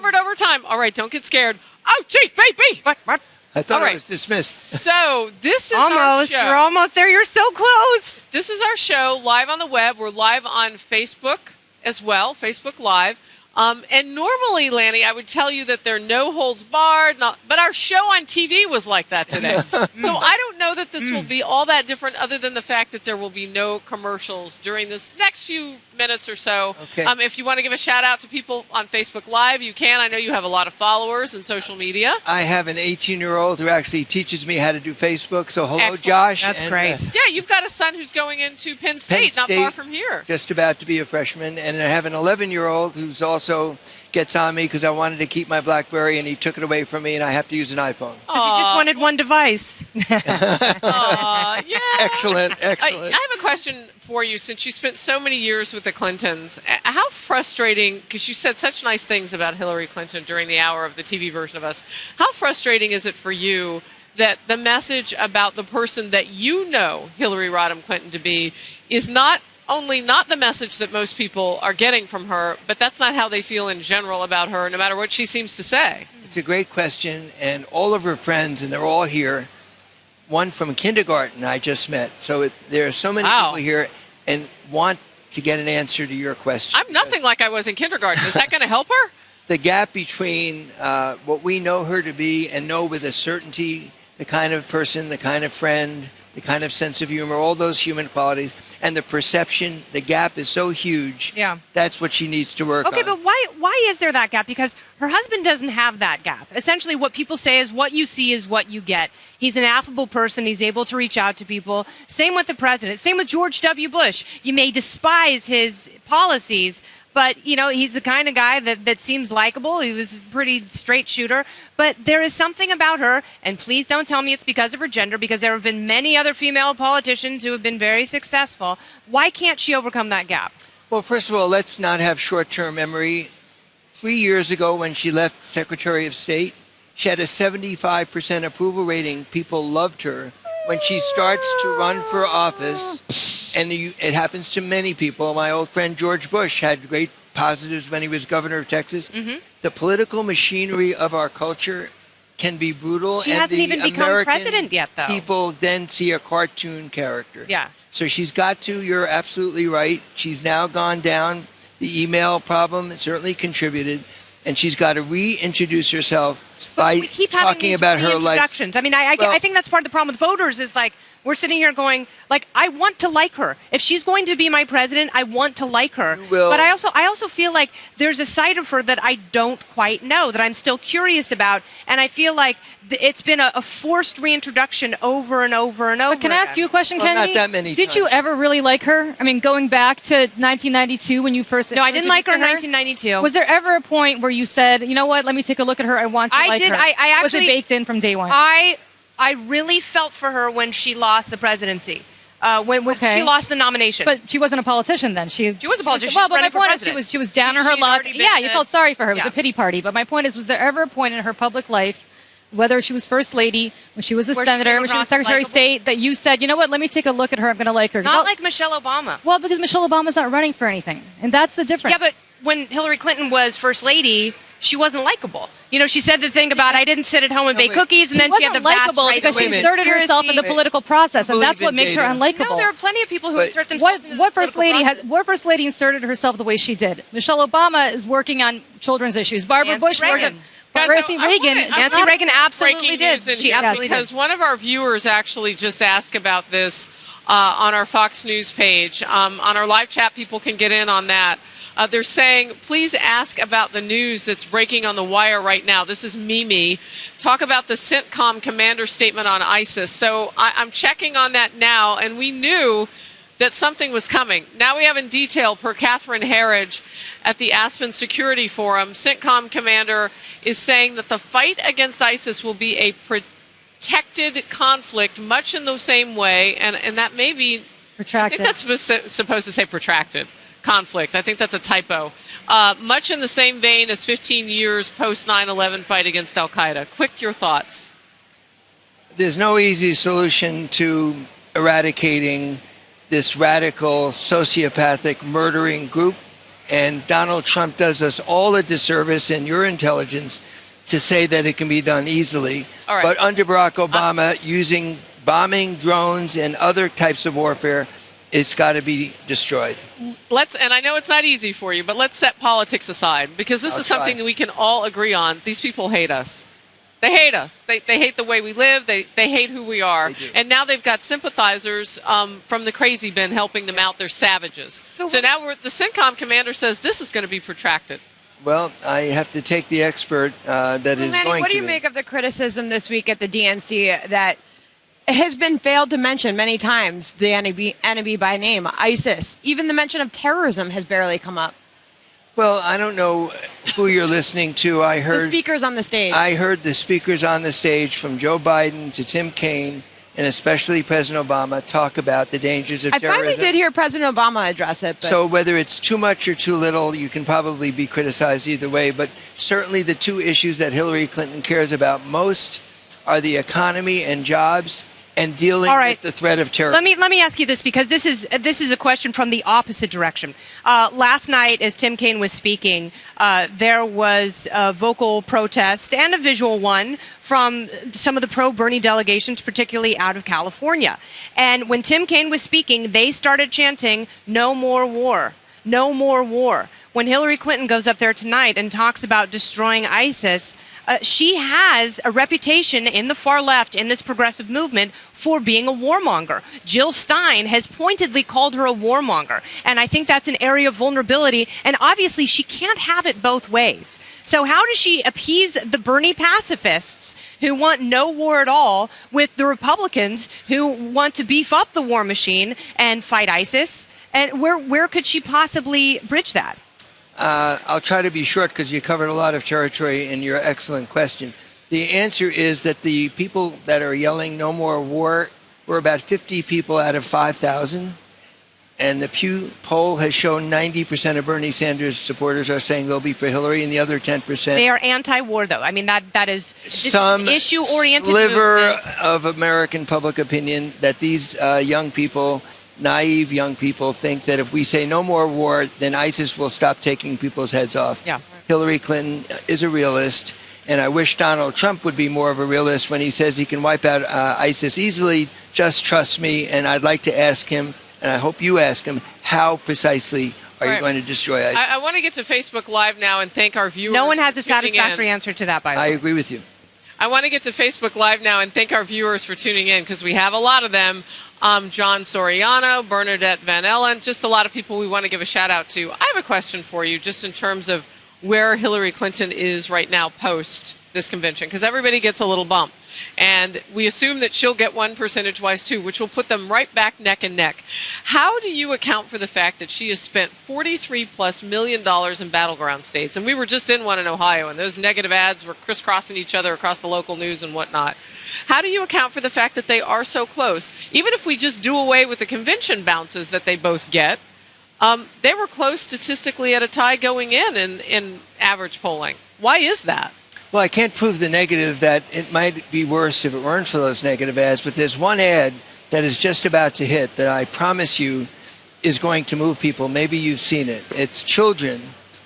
covered overtime. All right, don't get scared. Oh, gee, baby. What? I thought All it right. was dismissed. So this is our Almost. show. You're almost there. You're so close. This is our show live on the web. We're live on Facebook as well, Facebook Live. And normally, Lanny, I would tell you that there are no holds barred, but our show on TV was like that today. So I don't know that this will be all that different other than the fact that there will be no commercials during this next few minutes or so. Okay. If you want to give a shout out to people on Facebook Live, you can. I know you have a lot of followers and social media. I have an 18-year-old who actually teaches me how to do Facebook. So hello, Excellent. Josh. That's And, great. Yeah, you've got a son who's going into Penn State, not far from here. Just about to be a freshman. And I have an 11-year-old who's also gets on me because I wanted to keep my BlackBerry and he took it away from me and I have to use an iPhone. But you just wanted one device. Aw, yeah. Excellent. I have a question for you since you spent so many years with the Clintons. How frustrating, because you said such nice things about Hillary Clinton during the hour of the TV version of us, how frustrating is it for you that the message about the person that you know Hillary Rodham Clinton to be is not only not the message that most people are getting from her, but that's not how they feel in general about her, no matter what she seems to say? It's a great question. And all of her friends, and they're all here, one from kindergarten I just met. So there are so many Wow. people here and want to get an answer to your question. I'm nothing like I was in kindergarten. Is that going to help her? The gap between what we know her to be and know with a certainty the kind of person, the kind of friend, the kind of sense of humor, all those human qualities, and the perception, the gap is so huge. Yeah. That's what she needs to work on. Okay, but why is there that gap? Because her husband doesn't have that gap. Essentially, what people say is what you see is what you get. He's an affable person. He's able to reach out to people. Same with the president. Same with George W. Bush. You may despise his policies, but, you know, he's the kind of guy that seems likable. He was a pretty straight shooter. But there is something about her, and please don't tell me it's because of her gender, because there have been many other female politicians who have been very successful. Why can't she overcome that gap? Well, first of all, let's not have short-term memory. 3 years ago when she left Secretary of State, she had a 75% approval rating. People loved her. When she starts to run for office, and it happens to many people. My old friend George Bush had great positives when he was governor of Texas. Mm-hmm. The political machinery of our culture can be brutal. She and hasn't the even become American president yet, though. People then see a cartoon character. Yeah. So she's got to, you're absolutely right. She's now gone down. The email problem certainly contributed. And she's got to reintroduce herself by we keep having talking these about her life. reintroductions. I mean, I think that's part of the problem with voters is like we're sitting here going, like, I want to like her. If she's going to be my president, I want to like her. You will. But I also feel like there's a side of her that I don't quite know, that I'm still curious about. And I feel like it's been a forced reintroduction over and over and over. But can I ask you a question, Well, Kennedy? not that many Did you times. ever really like her? I mean, going back to 1992 when you first No, I didn't like her in introduced 1992. Was there ever a point where you said, you know what, let me take a look at her, I want to I like did. her? I Was it actually- baked in from day one? I really felt for her when she lost the presidency. When Okay. she lost the nomination. But she wasn't a politician then. She was a politician. Well, She was but my running for point is president. she was down on her She'd luck. already been Yeah, you felt sorry for her. It was yeah. a pity party. But my point is, was there ever a point in her public life, whether she was first lady, when she was a Where she senator, came when she was across Secretary of likable? State, that you said, you know what, let me take a look at her, I'm going to like her? Not like Michelle Obama. Well, because Michelle Obama's not running for anything. And that's the difference. Yeah, but when Hillary Clinton was first lady, she wasn't likable. You know, she said the thing about I didn't sit at home and bake wait. cookies, and She then she had the wasn't vast likable right because Wait she a minute. inserted herself in the conspiracy. political process, and Believe that's what in makes her data. unlikable. No, there are plenty of people who But insert themselves into the What first political lady process. what first lady inserted herself the way she did? Michelle Obama is working on children's issues. Barbara Nancy Bush Reagan. working. Guys, Nancy I Reagan. wanna- Nancy I'm Reagan absolutely breaking did. news in She here absolutely did. because one of our viewers actually just asked about this on our Fox News page. On our live chat, people can get in on that. They're saying, please ask about the news that's breaking on the wire right now. This is Mimi. Talk about the CENTCOM commander statement on ISIS. So I'm checking on that now, and we knew that something was coming. Now we have in detail, per Catherine Herridge at the Aspen Security Forum, CENTCOM commander is saying that the fight against ISIS will be a protected conflict, much in the same way, and that may be, Retracted. I think that's supposed to say protracted conflict. I think that's a typo. Much in the same vein as 15 years post 9/11 fight against Al Qaeda. Quick, your thoughts. There's no easy solution to eradicating this radical, sociopathic, murdering group. And Donald Trump does us all a disservice and your intelligence to say that it can be done easily. All right. But under Barack Obama, using bombing, drones, and other types of warfare, it's got to be destroyed. And I know it's not easy for you, but let's set politics aside, because this I'll is something try. that we can all agree on. These people hate us. They hate us. They hate the way we live. They hate who we are. They do. And now they've got sympathizers from the crazy bin helping them out. They're savages. So now the CENTCOM commander says this is going to be protracted. Well, I have to take the expert that is Lanny, going what to do you be. make of the criticism this week at the DNC that has been failed to mention many times the enemy by name, ISIS? Even the mention of terrorism has barely come up. Well, I don't know who you're listening to. I The heard speakers on the stage. I heard the speakers on the stage, from Joe Biden to Tim Kaine, and especially President Obama, talk about the dangers of I terrorism. finally did hear President Obama address it. But So whether it's too much or too little, you can probably be criticized either way. But certainly the two issues that Hillary Clinton cares about most are the economy and jobs, and dealing All right. with the threat of terrorism. Let me ask you this, because this is a question from the opposite direction. Last night, as Tim Kaine was speaking, there was a vocal protest and a visual one from some of the pro-Bernie delegations, particularly out of California. And when Tim Kaine was speaking, they started chanting, "No more war. No more war." When Hillary Clinton goes up there tonight and talks about destroying ISIS, she has a reputation in the far left, in this progressive movement, for being a warmonger. Jill Stein has pointedly called her a warmonger. And I think that's an area of vulnerability. And obviously, she can't have it both ways. So how does she appease the Bernie pacifists who want no war at all with the Republicans who want to beef up the war machine and fight ISIS? And where could she possibly bridge that? I'll try to be short because you covered a lot of territory in your excellent question. The answer is that the people that are yelling "No more war" were about 50 people out of 5,000. And the Pew poll has shown 90% of Bernie Sanders supporters are saying they'll be for Hillary, and the other 10%. They are anti-war, though. I mean, that is Some issue-oriented sliver movement. of American public opinion that these young people, naive young people, think that if we say no more war, then ISIS will stop taking people's heads off. Yeah. Hillary Clinton is a realist, and I wish Donald Trump would be more of a realist when he says he can wipe out ISIS easily. Just trust me, and I'd like to ask him, and I hope you ask him, how precisely are you going to destroy ISIS? I want to get to Facebook Live now and thank our viewers. No one has a for tuning satisfactory in. answer to that, by the I way. agree with you. I want to get to Facebook Live now and thank our viewers for tuning in, because we have a lot of them. John Soriano, Bernadette Van Ellen, just a lot of people we want to give a shout out to. I have a question for you, just in terms of where Hillary Clinton is right now post this convention, because everybody gets a little bump. And we assume that she'll get one percentage-wise too, which will put them right back neck and neck. How do you account for the fact that she has spent $43+ million in battleground states? And we were just in one in Ohio, and those negative ads were crisscrossing each other across the local news and whatnot. How do you account for the fact that they are so close? Even if we just do away with the convention bounces that they both get, they were close statistically at a tie going in average polling. Why is that? Well, I can't prove the negative that it might be worse if it weren't for those negative ads, but there's one ad that is just about to hit that I promise you is going to move people. Maybe you've seen it. It's children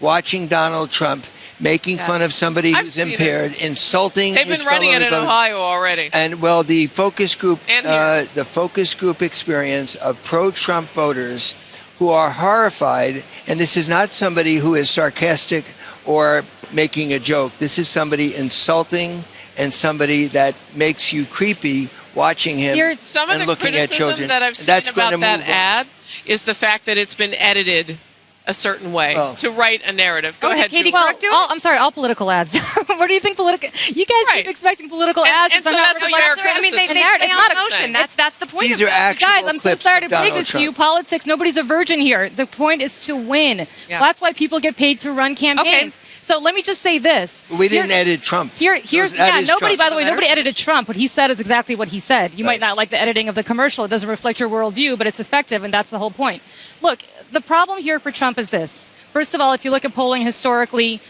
watching Donald Trump making fun of somebody I've who's seen impaired, insulting They've his been running fellow it in Republicans. Ohio already. And well, the focus group, And here. the focus group experience of pro-Trump voters who are horrified, and this is not somebody who is sarcastic or making a joke. This is somebody insulting and somebody that makes you creepy watching him Some of and the looking at criticism children. that I've And seen that's going about to that move them. ad is the fact that it's been edited a certain way Oh. to write a narrative. Go Okay, ahead, Katie, Julie. Well, correct you? I'm sorry, all political ads. What do you think political? You guys Right. keep expecting political And- ads. and so somehow that's a reflect- fair I mean, they criticism. narrative. they It's on not a motion. thing. That's the point These of are it. actual Guys, I'm so clips sorry of to break Donald this to Trump. you. Politics, nobody's a virgin here. The point is to win. Yeah. That's why people get paid to run campaigns. So let me just say this. We didn't Here- edit Trump. Here's That yeah. is Nobody, Trump. by the way, nobody edited Trump. What he said is exactly what he said. You Right. might not like the editing of the commercial. It doesn't reflect your worldview, but it's effective, and that's the whole point. Look, the problem here for Trump is this. First of all, if you look at polling historically,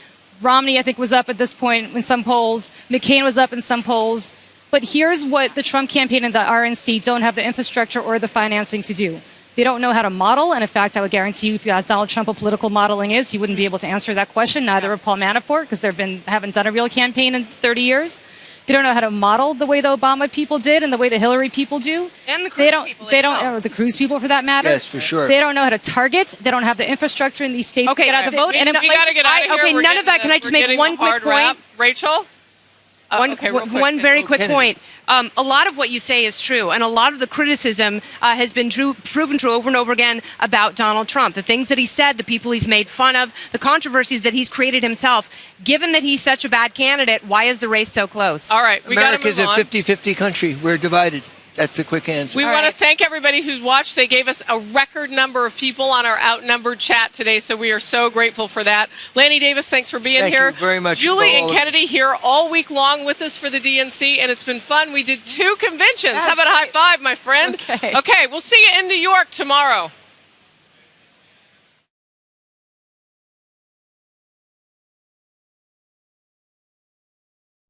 Romney, I think, was up at this point in some polls. McCain was up in some polls. But here's what the Trump campaign and the RNC don't have the infrastructure or the financing to do. They don't know how to model. And in fact, I would guarantee you, if you ask Donald Trump what political modeling is, he wouldn't be able to answer that question. Neither would Paul Manafort, because haven't done a real campaign in 30 years. They don't know how to model the way the Obama people did and the way the Hillary people do. And the Cruz people. Or the Cruz people for that matter. Yes, for sure. They don't know how to target. They don't have the infrastructure in these states to get out the vote. And we got to get out of here. Okay, We're none of that. getting Can I just make one quick point? Rachel? One very quick point. A lot of what you say is true, and a lot of the criticism has been proven true over and over again about Donald Trump. The things that he said, the people he's made fun of, the controversies that he's created himself. Given that he's such a bad candidate, why is the race so close? All right, we got to move on. America's a 50-50 country. We're divided. That's the quick answer. We want to thank everybody who's watched. They gave us a record number of people on our outnumbered chat today, so we are so grateful for that. Lanny Davis, thanks for being here. Thank you very much. Julie and Kennedy here all week long with us for the DNC, and it's been fun. We did 2 conventions. How about a high five, my friend? Okay. Okay, we'll see you in New York tomorrow.